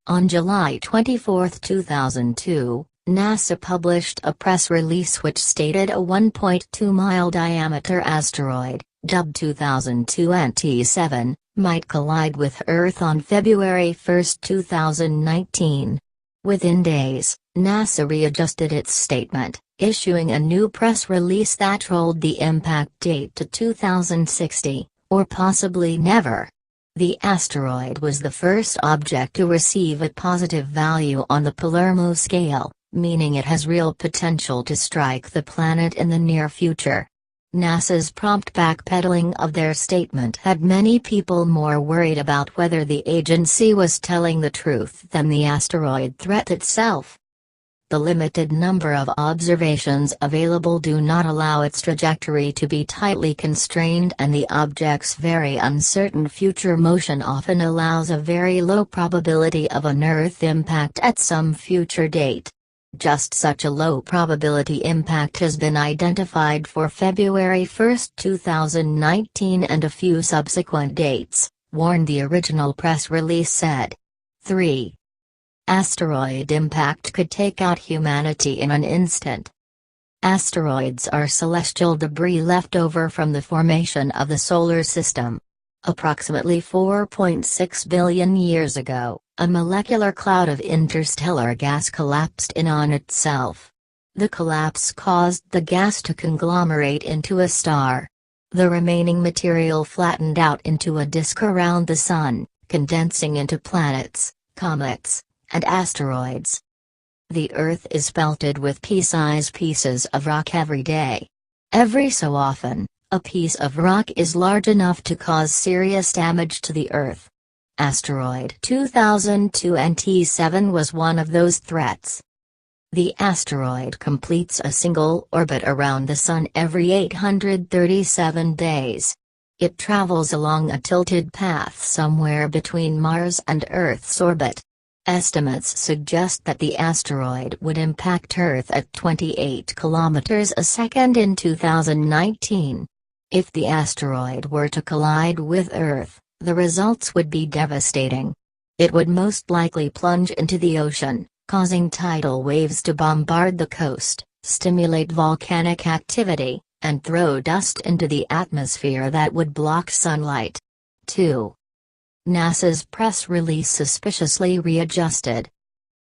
On July 24, 2002, NASA published a press release which stated a 1.2-mile diameter asteroid, dubbed 2002 NT7, might collide with Earth on February 1, 2019. Within days, NASA readjusted its statement, issuing a new press release that rolled the impact date to 2060, or possibly never. The asteroid was the first object to receive a positive value on the Palermo scale, meaning it has real potential to strike the planet in the near future. NASA's prompt backpedaling of their statement had many people more worried about whether the agency was telling the truth than the asteroid threat itself. The limited number of observations available do not allow its trajectory to be tightly constrained, and the object's very uncertain future motion often allows a very low probability of an Earth impact at some future date. Just such a low probability impact has been identified for February 1, 2019 and a few subsequent dates, warned the original press release said. 3. Asteroid impact could take out humanity in an instant. Asteroids are celestial debris left over from the formation of the Solar System. Approximately 4.6 billion years ago, a molecular cloud of interstellar gas collapsed in on itself. The collapse caused the gas to conglomerate into a star. The remaining material flattened out into a disk around the Sun, condensing into planets, comets, and asteroids. The Earth is pelted with pea-sized pieces of rock every day. Every so often, a piece of rock is large enough to cause serious damage to the Earth. Asteroid 2002 NT7 was one of those threats. The asteroid completes a single orbit around the Sun every 837 days. It travels along a tilted path somewhere between Mars and Earth's orbit. Estimates suggest that the asteroid would impact Earth at 28 kilometers a second in 2019. If the asteroid were to collide with Earth, the results would be devastating. It would most likely plunge into the ocean, causing tidal waves to bombard the coast, stimulate volcanic activity, and throw dust into the atmosphere that would block sunlight. 2. NASA's press release suspiciously readjusted.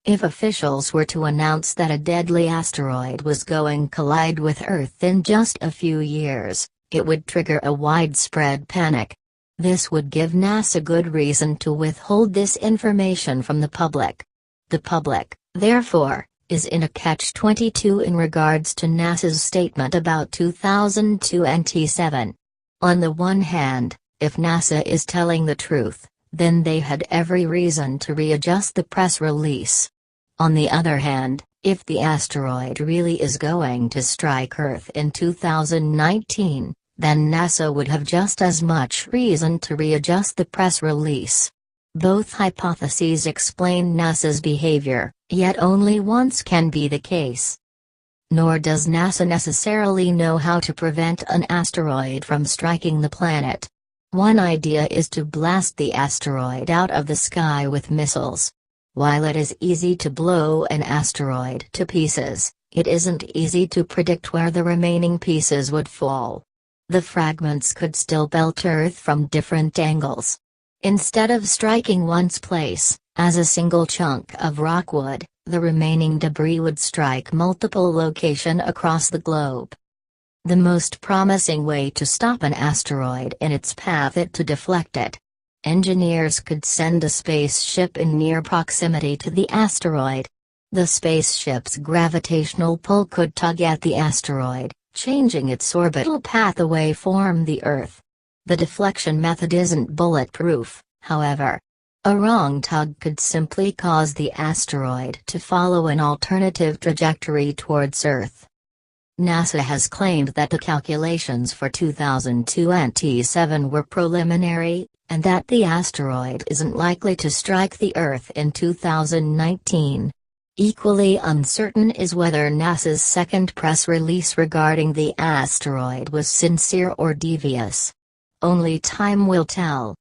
If officials were to announce that a deadly asteroid was going to collide with Earth in just a few years, it would trigger a widespread panic. This would give NASA good reason to withhold this information from the public. The public, therefore, is in a catch-22 in regards to NASA's statement about 2002 NT7. On the one hand, if NASA is telling the truth, then they had every reason to readjust the press release. On the other hand, if the asteroid really is going to strike Earth in 2019, then NASA would have just as much reason to readjust the press release. Both hypotheses explain NASA's behavior, yet only once can be the case. Nor does NASA necessarily know how to prevent an asteroid from striking the planet. One idea is to blast the asteroid out of the sky with missiles. While it is easy to blow an asteroid to pieces, it isn't easy to predict where the remaining pieces would fall. The fragments could still belt Earth from different angles. Instead of striking one's place, as a single chunk of rock would, the remaining debris would strike multiple locations across the globe. The most promising way to stop an asteroid in its path is to deflect it. Engineers could send a spaceship in near proximity to the asteroid. The spaceship's gravitational pull could tug at the asteroid, changing its orbital path away from the Earth. The deflection method isn't bulletproof, however. A wrong tug could simply cause the asteroid to follow an alternative trajectory towards Earth. NASA has claimed that the calculations for 2002 NT7 were preliminary, and that the asteroid isn't likely to strike the Earth in 2019. Equally uncertain is whether NASA's second press release regarding the asteroid was sincere or devious. Only time will tell.